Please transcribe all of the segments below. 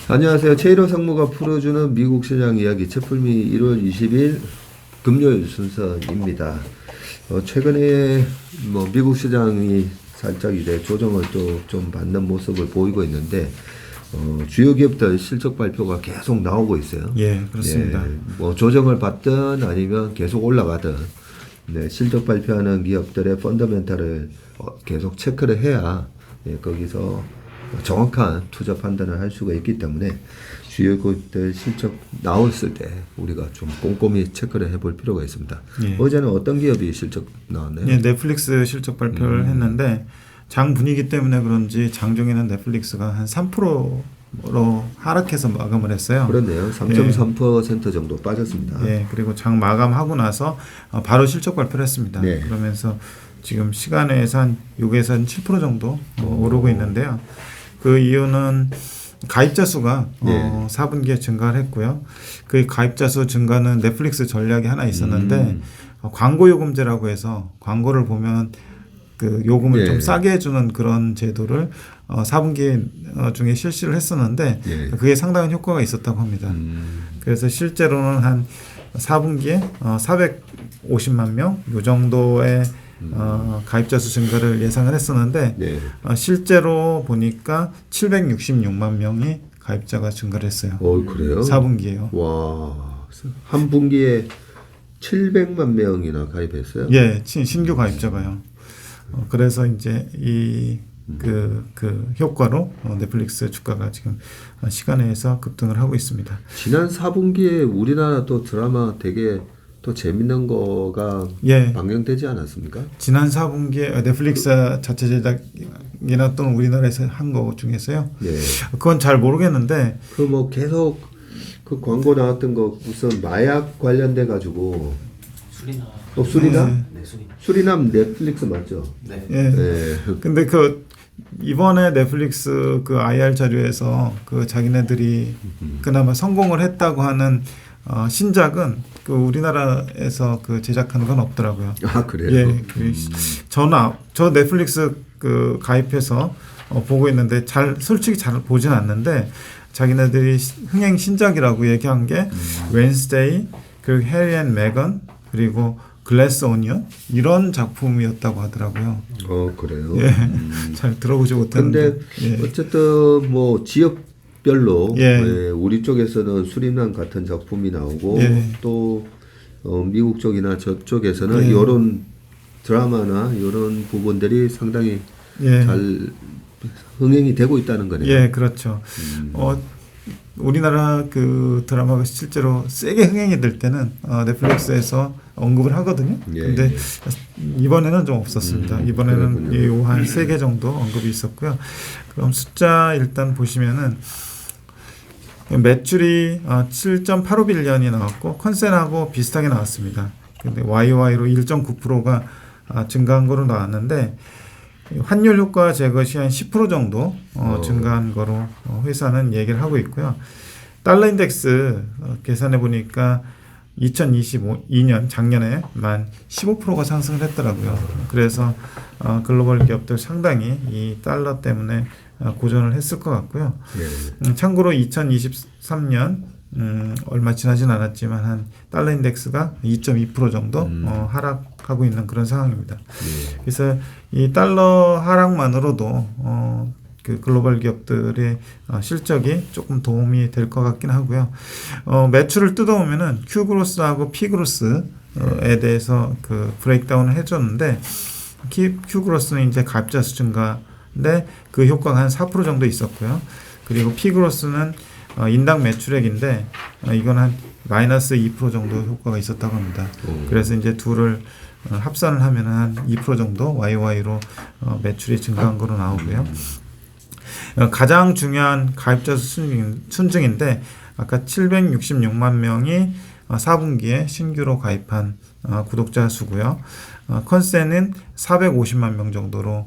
안녕하세요. 최일호 상무가 풀어주는 미국 시장 이야기 채플미 1월 20일 금요일 순서입니다. 최근에 미국 시장이 살짝 이제 조정을 또 좀 받는 모습을 보이고 있는데 주요 기업들 실적 발표가 계속 나오고 있어요. 예, 그렇습니다. 뭐 조정을 받든 아니면 계속 올라가든 실적 발표하는 기업들의 펀더멘탈을 계속 체크를 해야 거기서 정확한 투자 판단을 할 수가 있기 때문에 주요 기업들 실적 나왔을 때 우리가 좀 꼼꼼히 체크를 해볼 필요가 있습니다. 예. 어제는 어떤 기업이 실적 나왔나요? 예, 넷플릭스 실적 발표를 했는데 장 분위기 때문에 그런지 장중에는 넷플릭스가 한 3%로 하락해서 마감을 했어요. 그렇네요. 3.3% 정도 빠졌습니다. 예, 그리고 장 마감하고 나서 바로 실적 발표를 했습니다. 네. 그러면서 지금 시간에서 한 6에서 한 7% 정도 오르고 있는데요. 그 이유는 가입자 수가 4분기에 증가를 했고요. 그 가입자 수 증가는 넷플릭스 전략이 하나 있었는데 광고 요금제라고 해서 광고를 보면 그 요금을 좀 싸게 해주는 그런 제도를 4분기 중에 실시를 했었는데 그게 상당한 효과가 있었다고 합니다. 그래서 실제로는 한 4분기에 450만 명 이 정도의 가입자 수 증가를 예상을 했었는데 실제로 보니까 766만 명이 가입자가 증가를 했어요. 그래요? 4분기에요. 와, 한 분기에 700만 명이나 가입했어요? 예, 신규 가입자가요. 그래서 이제 그 효과로 넷플릭스 주가가 지금 시간에서 급등을 하고 있습니다. 지난 4분기에 우리나라 또 드라마 되게 또 재밌는 거가 방영되지 않았습니까? 지난 4분기에 넷플릭스 자체 제작이나 또는 우리나라에서 한 거 중에서요. 그건 잘 모르겠는데 그 뭐 계속 그 광고 나왔던 거 무슨 마약 관련돼 가지고 수리남. 수리남? 네, 수리남. 수리남 넷플릭스 맞죠? 네. 근데 그 이번에 넷플릭스 그 IR 자료에서 그 자기네들이 그나마 성공을 했다고 하는 신작은 그 우리나라에서 그 제작하는 건 없더라고요. 아, 그래요? 예. 저 넷플릭스 그 가입해서 보고 있는데 솔직히 잘 보진 않는데 자기네들이 흥행 신작이라고 얘기한 게 웬스데이, 그리고 해리 앤 메건, 그리고 글래스 오니언 이런 작품이었다고 하더라고요. 그래요? 잘 들어보지 못했는데. 근데 어쨌든 뭐 지역별로 우리 쪽에서는 수리남 같은 작품이 나오고 또 미국 쪽이나 저쪽에서는 이런 드라마나 이런 부분들이 상당히 잘 흥행이 되고 있다는 거네요. 예, 그렇죠. 우리나라 그 드라마가 실제로 세게 흥행이 될 때는 넷플릭스에서 언급을 하거든요. 근데 이번에는 좀 없었습니다. 이번에는 한 3개 정도 언급이 있었고요. 그럼 숫자 일단 보시면은 매출이 7.85빌리언이 나왔고 컨센하고 비슷하게 나왔습니다. 근데 YOY로 1.9%가 증가한 거로 나왔는데 환율 효과 제것이 한 10% 정도 증가한 거로 회사는 얘기를 하고 있고요. 달러 인덱스 계산해 보니까 2022년 작년에 만 15%가 상승을 했더라고요. 그래서 글로벌 기업들 상당히 이 달러 때문에 고전을 했을 것 같고요. 참고로 2023년 얼마 지나진 않았지만 한 달러 인덱스가 2.2% 정도 하락하고 있는 그런 상황입니다. 그래서 이 달러 하락만으로도 그 글로벌 기업들의 실적이 조금 도움이 될 것 같긴 하고요. 매출을 뜯어오면은 Q그로스하고 P그로스에 대해서 그 브레이크다운을 해줬는데 Q그로스는 이제 가입자 수 증가인데 그 효과가 한 4% 정도 있었고요. 그리고 P그로스는 인당 매출액인데 이건 한 마이너스 2% 정도 효과가 있었다고 합니다. 그래서 이제 둘을 합산을 하면 한 2% 정도 YOY로 매출이 증가한 거로 나오고요. 가장 중요한 가입자 수 순증인데 아까 766만 명이 4분기에 신규로 가입한 구독자 수고요. 컨센은 450만 명 정도로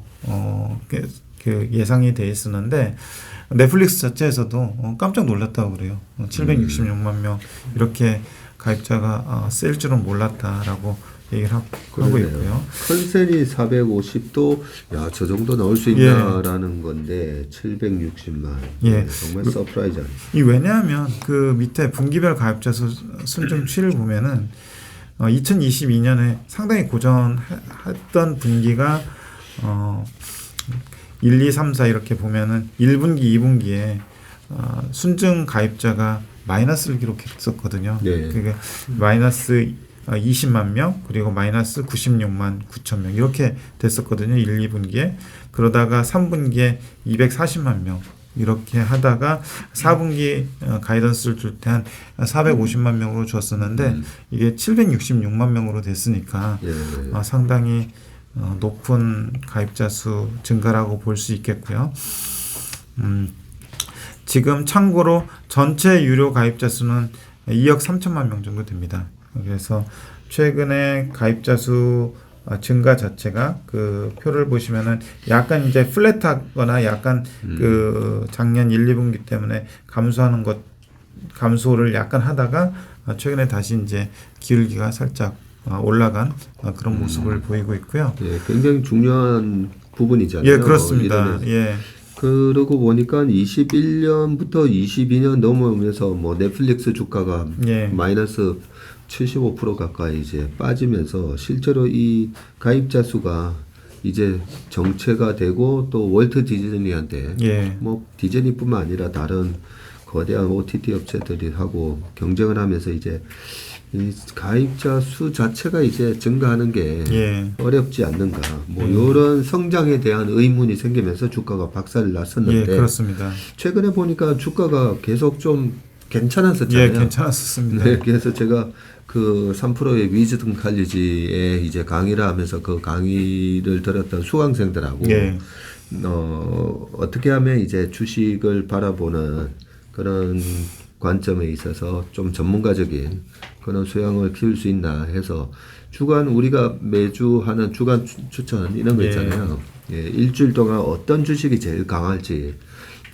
그 예상이 돼 있었는데 넷플릭스 자체에서도 깜짝 놀랐다고 그래요. 766만 명 이렇게 가입자가 셀 줄은 몰랐다라고 얘기를 하고 그러네요. 있고요. 컨센이 450도 야, 저 정도 나올 수 있나라는 건데 760만. 예. 정말 서프라이즈한. 이 왜냐하면 그 밑에 분기별 가입자 수 순증치를 보면은 2022년에 상당히 고전했던 분기가 1, 2, 3, 4 이렇게 보면은 1분기, 2분기에 순증 가입자가 마이너스를 기록했었거든요. 네. 그게 마이너스 20만 명 그리고 마이너스 96만 9천 명 이렇게 됐었거든요. 1, 2분기에. 그러다가 3분기에 240만 명 이렇게 하다가 4분기 가이던스를 줄 때 한 450만 명으로 줬었는데 이게 766만 명으로 됐으니까 예. 상당히 높은 가입자 수 증가라고 볼 수 있겠고요. 지금 참고로 전체 유료 가입자 수는 2억 3천만 명 정도 됩니다. 그래서 최근에 가입자 수 증가 자체가 그 표를 보시면은 약간 이제 플랫하거나 약간 그 작년 1, 2분기 때문에 감소를 약간 하다가 최근에 다시 이제 기울기가 살짝 올라간 그런 모습을 보이고 있고요. 예, 굉장히 중요한 부분이잖아요. 예, 그렇습니다. 예. 그러고 보니까 21년부터 22년 넘어오면서 뭐 넷플릭스 주가가 예. 마이너스 75% 가까이 이제 빠지면서 실제로 이 가입자 수가 이제 정체가 되고 또 월트 디즈니한테 예. 뭐 디즈니뿐만 아니라 다른 거대한 OTT 업체들이 하고 경쟁을 하면서 이제 이 가입자 수 자체가 이제 증가하는 게 예. 어렵지 않는가 뭐 이런 성장에 대한 의문이 생기면서 주가가 박살을 났었는데 예, 그렇습니다. 최근에 보니까 주가가 계속 좀 괜찮았었잖아요. 예, 괜찮았었습니다. 네, 그래서 제가 그 3프로의 위즈덤 칼리지에 이제 강의를 하면서 그 강의를 들었던 수강생들하고 예. 어떻게 하면 이제 주식을 바라보는 그런 관점에 있어서 좀 전문가적인 그런 소양을 키울 수 있나 해서 주간 우리가 매주 하는 주간 추천 이런 거 있잖아요. 예, 일주일 동안 어떤 주식이 제일 강할지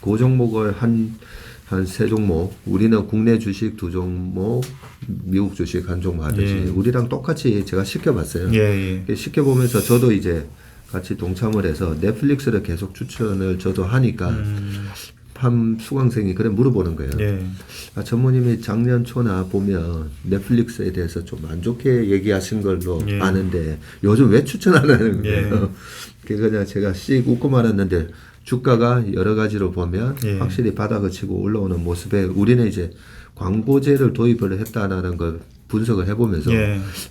그 종목을 한 세 종목, 우리는 국내 주식 2종목, 미국 주식 1종목 하듯이 우리랑 똑같이 제가 시켜봤어요. 예. 시켜보면서 저도 이제 같이 동참을 해서 넷플릭스를 계속 추천을 저도 하니까 한 수강생이 그래 물어보는 거예요. 예. 전무님이 작년 초나 보면 넷플릭스에 대해서 좀 안 좋게 얘기하신 걸로 아는데 요즘 왜 추천 안 하는 거예요? 그래서 제가 씩 웃고 말았는데 주가가 여러 가지로 보면 확실히 바닥을 치고 올라오는 모습에 우리는 이제 광고제를 도입을 했다라는 걸 분석을 해보면서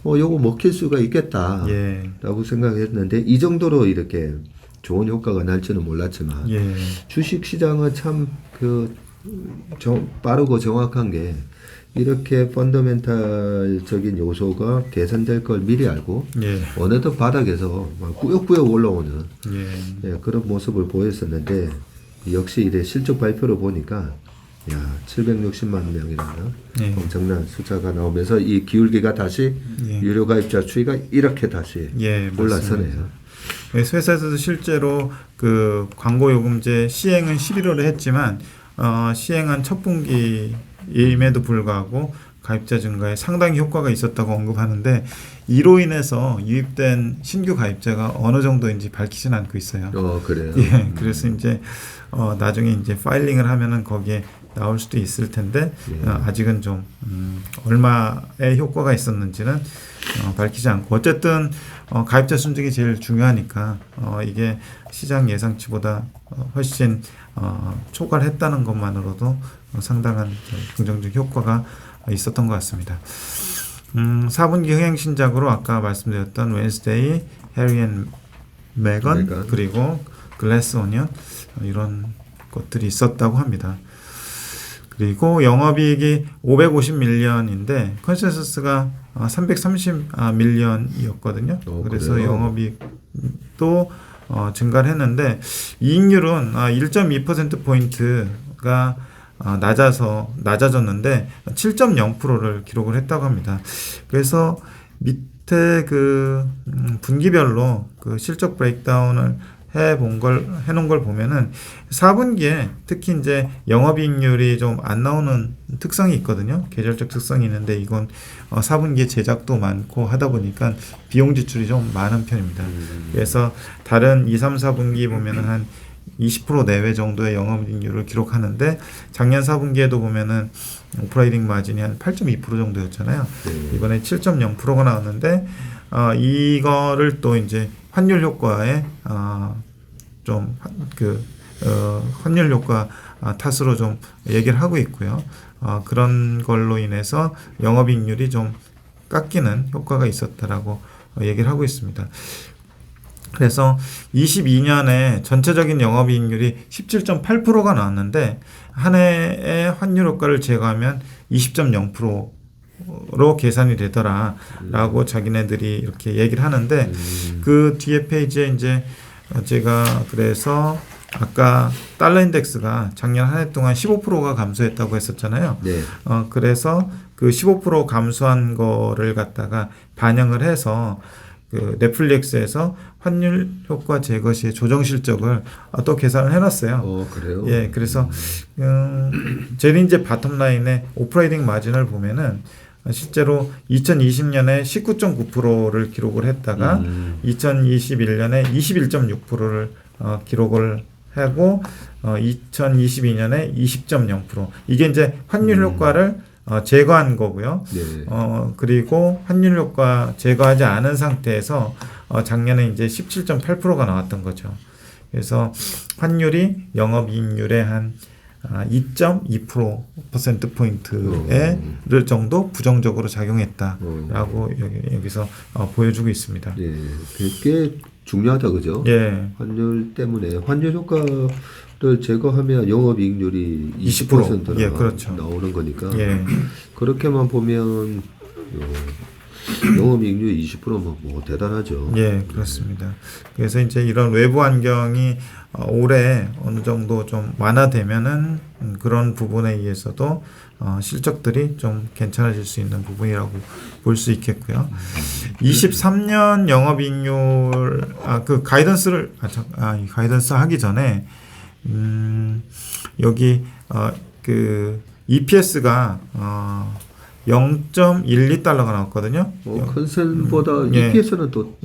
요거 먹힐 수가 있겠다라고 생각했는데 이 정도로 이렇게 좋은 효과가 날지는 몰랐지만 주식 시장은 참 빠르고 정확한 게 이렇게 펀더멘탈적인 요소가 개선될 걸 미리 알고 어느덧 바닥에서 막 꾸역꾸역 올라오는 그런 모습을 보였었는데 역시 이래 실적 발표를 보니까 760만 명이라는 엄청난 숫자가 나오면서 이 기울기가 다시 유료 가입자 추이가 이렇게 다시 올라서네요. 회사에서도 실제로 그 광고 요금제 시행은 11월에 했지만 시행한 첫 분기임에도 불구하고 가입자 증가에 상당히 효과가 있었다고 언급하는데 이로 인해서 유입된 신규 가입자가 어느 정도인지 밝히진 않고 있어요. 그래요. 예, 그래서 이제 나중에 이제 파일링을 하면은 거기에 나올 수도 있을 텐데 아직은 좀 얼마의 효과가 있었는지는 밝히지 않고 어쨌든 가입자 순증이 제일 중요하니까 이게 시장 예상치보다 훨씬 초과했다는 것만으로도 상당한 긍정적 효과가 있었던 것 같습니다. 4분기 흥행 신작으로 아까 말씀드렸던 웬스데이, 해리 앤 메건 그리고 글래스 오니언 이런 것들이 있었다고 합니다. 그리고 영업이익이 550밀리언인데 컨센서스가 330밀리언이었거든요. 그래서 그래요? 영업이익도 증가를 했는데 이익률은 1.2%포인트가 낮아졌는데 7.0%를 기록을 했다고 합니다. 그래서 밑에 그 분기별로 그 실적 브레이크다운을 해놓은 걸 보면은 4분기에 특히 이제 영업이익률이 좀 안 나오는 특성이 있거든요. 계절적 특성이 있는데 이건 4분기에 제작도 많고 하다 보니까 비용 지출이 좀 많은 편입니다. 그래서 다른 2, 3, 4분기 보면은 한 20% 내외 정도의 영업이익률을 기록하는데 작년 4분기에도 보면은 오퍼레이팅 마진이 한 8.2% 정도였잖아요. 이번에 7.0%가 나왔는데 이거를 또 이제 환율 효과에 좀 환율 효과 탓으로 좀 얘기를 하고 있고요. 그런 걸로 인해서 영업이익률이 좀 깎이는 효과가 있었다라고 얘기를 하고 있습니다. 그래서 22년에 전체적인 영업이익률이 17.8%가 나왔는데 한 해의 환율 효과를 제거하면 20.0%로 계산이 되더라라고 자기네들이 이렇게 얘기를 하는데 그 뒤에 페이지에 이제 제가 그래서 아까 달러 인덱스가 작년 한 해 동안 15%가 감소했다고 했었잖아요. 네. 그래서 그 15% 감소한 거를 갖다가 반영을 해서 그 넷플릭스에서 환율 효과 제거 시의 조정 실적을 또 계산을 해놨어요. 그래요? 예, 그래서 제일 이제 바텀라인에 오퍼레이팅 마진을 보면은 실제로 2020년에 19.9%를 기록을 했다가 2021년에 21.6%를 기록을 하고 2022년에 20.0% 이게 이제 환율 효과를 제거한 거고요. 네. 그리고 환율 효과 제거하지 않은 상태에서 작년에 이제 17.8%가 나왔던 거죠. 그래서 환율이 영업이익률의 한 2.2% 포인트를 정도 부정적으로 작용했다라고 여기서 보여주고 있습니다. 예, 꽤 중요하다, 그죠? 예. 환율 때문에 환율 효과를 제거하면 영업이익률이 20%나 예, 그렇죠. 나오는 거니까 예. 그렇게만 보면 영업이익률 20%면 뭐 대단하죠. 예, 그렇습니다. 그래서 이제 이런 외부 환경이 올해 어느 정도 좀 완화되면은 그런 부분에 의해서도 실적들이 좀 괜찮아질 수 있는 부분이라고 볼 수 있겠고요. 23년 영업이익률 그 가이던스를 이 가이던스 하기 전에 여기 그 EPS가 0.12달러가 나왔거든요. 컨센보다 예. EPS는 또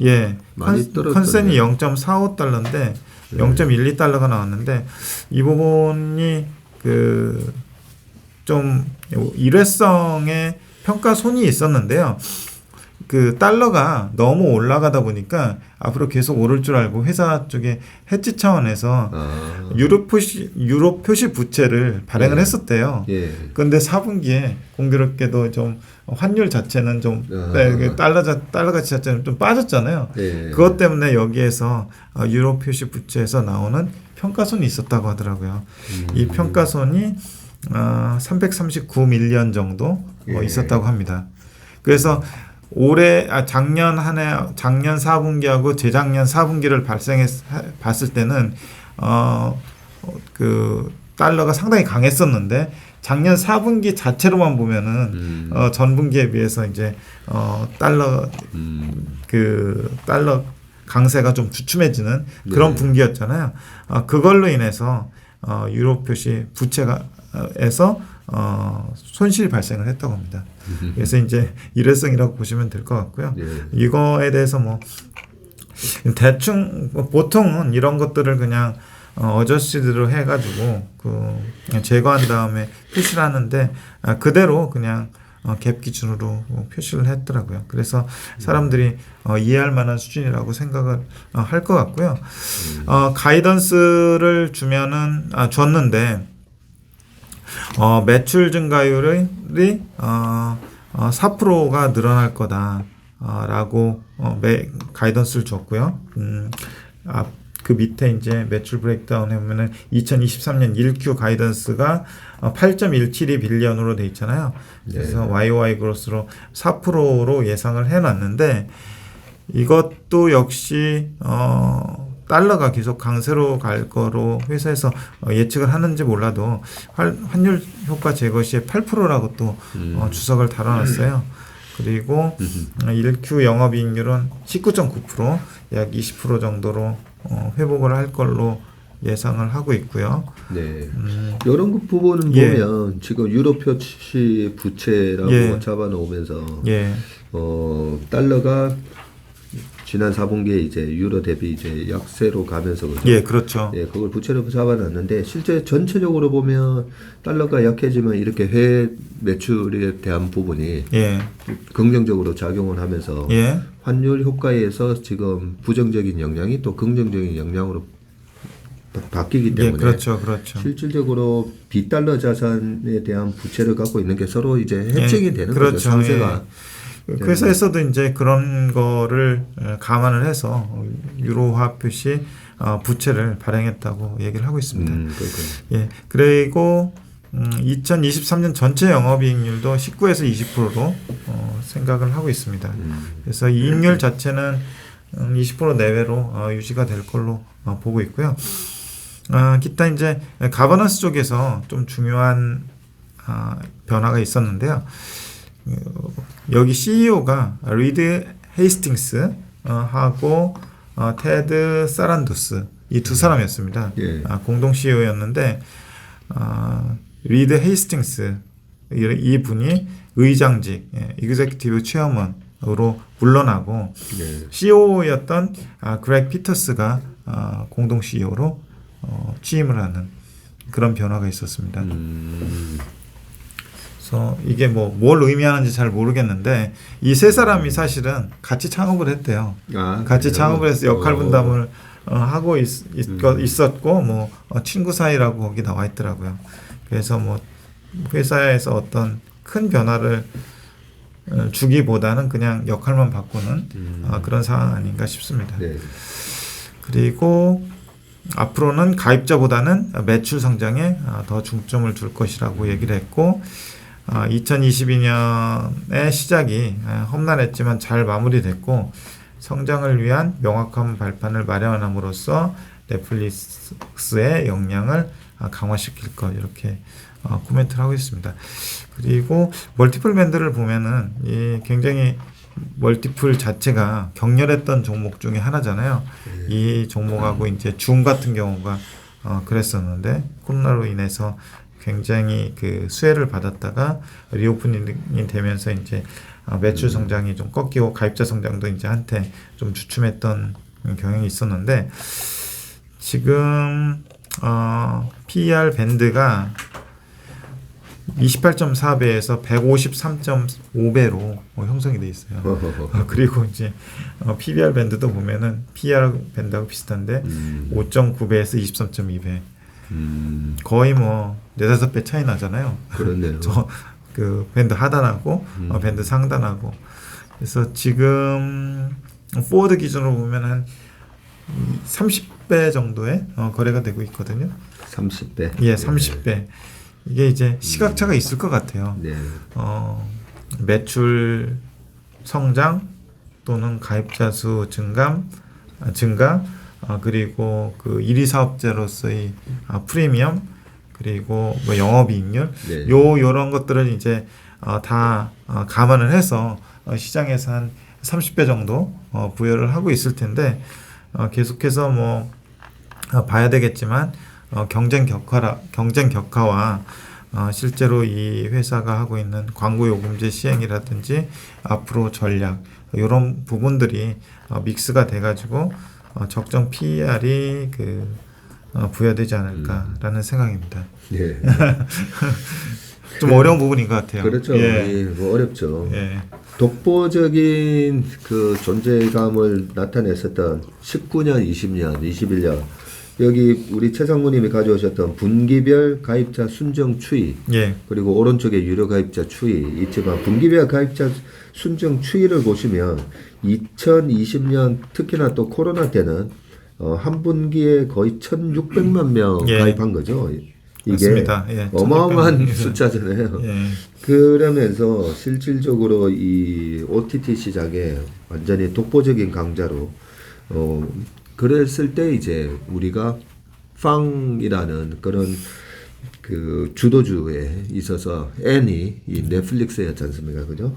많이 떨어졌네. 컨센이 0.45달러인데 0.12달러가 나왔는데 이 부분이 그 좀 일회성의 평가손이 있었는데요. 그 달러가 너무 올라가다 보니까 앞으로 계속 오를 줄 알고 회사 쪽에 해지 차원에서 유로 표시 부채를 발행을 했었대요. 예. 그런데 4분기에 공교롭게도 좀 환율 자체는 좀 달러 가치 자체는 좀 빠졌잖아요. 예. 그것 때문에 여기에서 유로 표시 부채에서 나오는 평가손이 있었다고 하더라고요. 이 평가손이 339밀리언 정도 있었다고 합니다. 그래서 작년 4분기하고 재작년 4분기를 봤을 때는 그 달러가 상당히 강했었는데 작년 4분기 자체로만 보면은 전분기에 비해서 이제 달러 강세가 좀 주춤해지는 그런 분기였잖아요. 그걸로 인해서 유로 표시 부채에서 손실이 발생을 했다고 합니다. 그래서 이제 일회성이라고 보시면 될 것 같고요. 이거에 대해서 뭐 대충 보통은 이런 것들을 그냥 어저씨드로 해가지고 그냥 제거한 다음에 표시를 하는데 그대로 그냥 갭 기준으로 표시를 했더라고요. 그래서 사람들이 이해할 만한 수준이라고 생각을 할 것 같고요. 가이던스를 줬는데 매출 증가율이 4%가 늘어날 거다라고 가이던스를 줬고요. 그 밑에 이제 매출 브레이크다운 해보면은 2023년 1Q 가이던스가 8.172 빌리언으로 돼 있잖아요. 그래서 YOY 그로스로 4%로 예상을 해놨는데 이것도 역시 달러가 계속 강세로 갈 거로 회사에서 예측을 하는지 몰라도 환율 효과 제거 시에 8%라고 또 주석을 달아놨어요. 그리고 1Q 영업이익률은 19.9%, 약 20% 정도로 회복을 할 걸로 예상을 하고 있고요. 네. 이런 부분은 예. 보면 지금 유로 표시 부채라고 예. 잡아놓으면서 예, 달러가 지난 4분기에 이제 유로 대비 이제 약세로 가면서 그죠? 예, 그렇죠. 예, 그걸 부채로 잡아놨는데 실제 전체적으로 보면 달러가 약해지면 이렇게 해외 매출에 대한 부분이 예, 긍정적으로 작용을 하면서 예, 환율 효과에서 지금 부정적인 영향이 또 긍정적인 영향으로 바뀌기 예, 때문에 그렇죠, 그렇죠. 실질적으로 비달러 자산에 대한 부채를 갖고 있는 게 서로 이제 해칭이 예, 되는 그렇죠. 거죠. 상세가. 그 회사에서도 이제 그런 거를 감안을 해서 유로화 표시 부채를 발행했다고 얘기를 하고 있습니다. 그렇군요. 예, 그리고 2023년 전체 영업이익률도 19에서 20%로 생각을 하고 있습니다. 그래서 이익률 자체는 20% 내외로 유지가 될 걸로 보고 있고요. 기타 이제 가버넌스 쪽에서 좀 중요한 변화가 있었는데요. 여기 CEO가 리드 헤이스팅스 하고 테드 사란도스 이 두 사람이었습니다. 예. 공동 CEO였는데 리드 헤이스팅스 이 분이 의장직 executive chairman으로 물러나고 네. CEO였던 그렉 피터스가 공동 CEO로 취임을 하는 그런 변화가 있었습니다. 그래서 이게 뭘 의미하는지 잘 모르겠는데 이 세 사람이 사실은 같이 창업을 했대요. 같이 창업을 해서 역할 분담을 하고 있었고 친구 사이라고 거기 나와 있더라고요. 그래서 회사에서 어떤 큰 변화를 주기보다는 그냥 역할만 바꾸는 그런 상황 아닌가 싶습니다. 네. 그리고 앞으로는 가입자보다는 매출 성장에 더 중점을 둘 것이라고 얘기를 했고 2022년의 시작이 험난했지만 잘 마무리됐고 성장을 위한 명확한 발판을 마련함으로써 넷플릭스의 역량을 강화시킬 것 이렇게 코멘트를 하고 있습니다. 그리고 멀티플 밴드를 보면은 굉장히 멀티플 자체가 격렬했던 종목 중에 하나잖아요. 이 종목하고 이제 줌 같은 경우가 그랬었는데 코로나로 인해서 굉장히 그 수혜를 받았다가 리오프닝이 되면서 이제 매출 성장이 좀 꺾이고 가입자 성장도 이제 한때 좀 주춤했던 경향이 있었는데 지금 PER 밴드가 28.4배에서 153.5배로 형성이 돼 있어요. 그리고 이제 PBR 밴드도 보면은 PER 밴드하고 비슷한데 5.9배에서 23.2배. 거의 4-5배 차이 나잖아요. 그렇네요. 그 밴드 하단하고 밴드 상단하고. 그래서 지금 포워드 기준으로 보면 한 30배 정도의 거래가 되고 있거든요. 30배. 예, 30배. 이게 이제 시각차가 있을 것 같아요. 네. 매출 성장 또는 가입자 수 증가 그리고 그 1위 사업자로서의 프리미엄 그리고 영업이익률 네. 요런 것들을 이제 다 감안을 해서 시장에서 한 30배 정도 부여를 하고 있을 텐데 계속해서 봐야 되겠지만 경쟁 격화와 실제로 이 회사가 하고 있는 광고 요금제 시행이라든지 앞으로 전략 이런 부분들이 믹스가 돼가지고 적정 PER이 부여되지 않을까라는 생각입니다. 네. 좀 어려운 부분인 것 같아요. 그렇죠. 예. 어렵죠. 예. 독보적인 그 존재감을 나타냈었던 19년, 20년, 21년 여기 우리 최상무님이 가져오셨던 분기별 가입자 순정 추이 예. 그리고 오른쪽에 유료 가입자 추이 있지만 분기별 가입자 순정 추이를 보시면 2020년 특히나 또 코로나 때는 한 분기에 거의 1,600만 명 예. 가입한 거죠. 이게 맞습니다. 예. 어마어마한 숫자잖아요. 예. 그러면서 실질적으로 이 OTT 시장에 완전히 독보적인 강자로 그랬을 때 이제 우리가 팡이라는 그런 그 주도주에 있어서 N이 이 넷플릭스였지 않습니까? 그죠?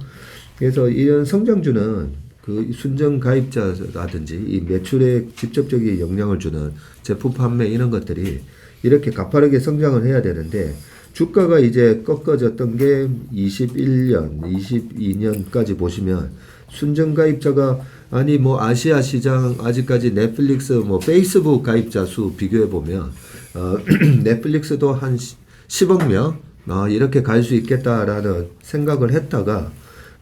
그래서 이런 성장주는 그 순정 가입자라든지 이 매출에 직접적인 영향을 주는 제품 판매 이런 것들이 이렇게 가파르게 성장을 해야 되는데 주가가 이제 꺾어졌던 게 21년, 22년까지 보시면 순정 가입자가 아니 뭐 아시아 시장 아직까지 넷플릭스 뭐 페이스북 가입자 수 비교해 보면 넷플릭스도 한 10억 명 이렇게 갈 수 있겠다라는 생각을 했다가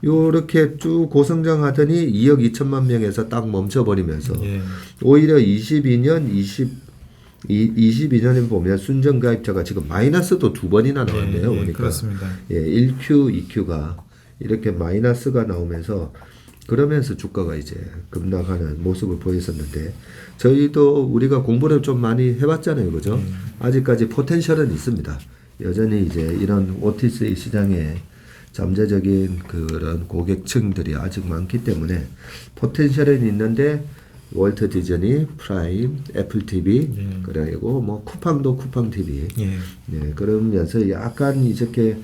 요렇게 쭉 고성장하더니 2억 2천만 명에서 딱 멈춰버리면서 예. 오히려 22년에 보면 순정 가입자가 지금 마이너스도 두 번이나 나왔네요. 예, 보니까. 그렇습니다. 예, 1Q, 2Q가 이렇게 마이너스가 나오면서 그러면서 주가가 이제 급락하는 모습을 보였었는데 저희도 우리가 공부를 좀 많이 해봤잖아요, 그죠? 아직까지 포텐셜은 있습니다. 여전히 이제 이런 OTC 시장에 잠재적인 그런 고객층들이 아직 많기 때문에 포텐셜은 있는데 월트 디즈니, 프라임, 애플 TV, 그리고 뭐 쿠팡도 쿠팡 TV. 예. 네, 그러면서 약간 이렇게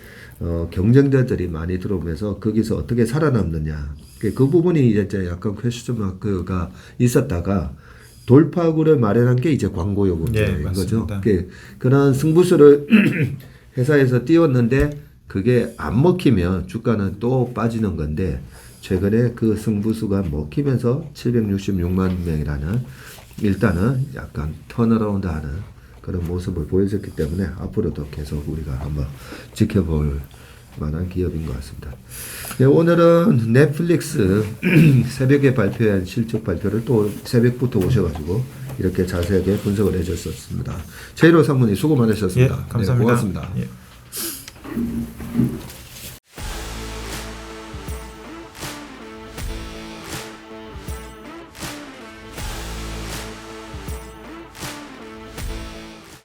경쟁자들이 많이 들어오면서 거기서 어떻게 살아남느냐. 그 부분이 이제 약간 퀘스천 마크가 있었다가 돌파구를 마련한 게 이제 광고 요금제인 거죠. 맞습니다. 그런 승부수를 회사에서 띄웠는데 그게 안 먹히면 주가는 또 빠지는 건데 최근에 그 승부수가 먹히면서 766만 명이라는 일단은 약간 턴어라운드 하는 그런 모습을 보여줬기 때문에 앞으로도 계속 우리가 한번 지켜볼 만한 기업인 것 같습니다. 네, 오늘은 넷플릭스 새벽에 발표한 실적 발표를 또 새벽부터 오셔가지고 이렇게 자세하게 분석을 해줬었습니다. 최일호 상무님 수고 많으셨습니다. 예, 감사합니다. 네, 고맙습니다. 예.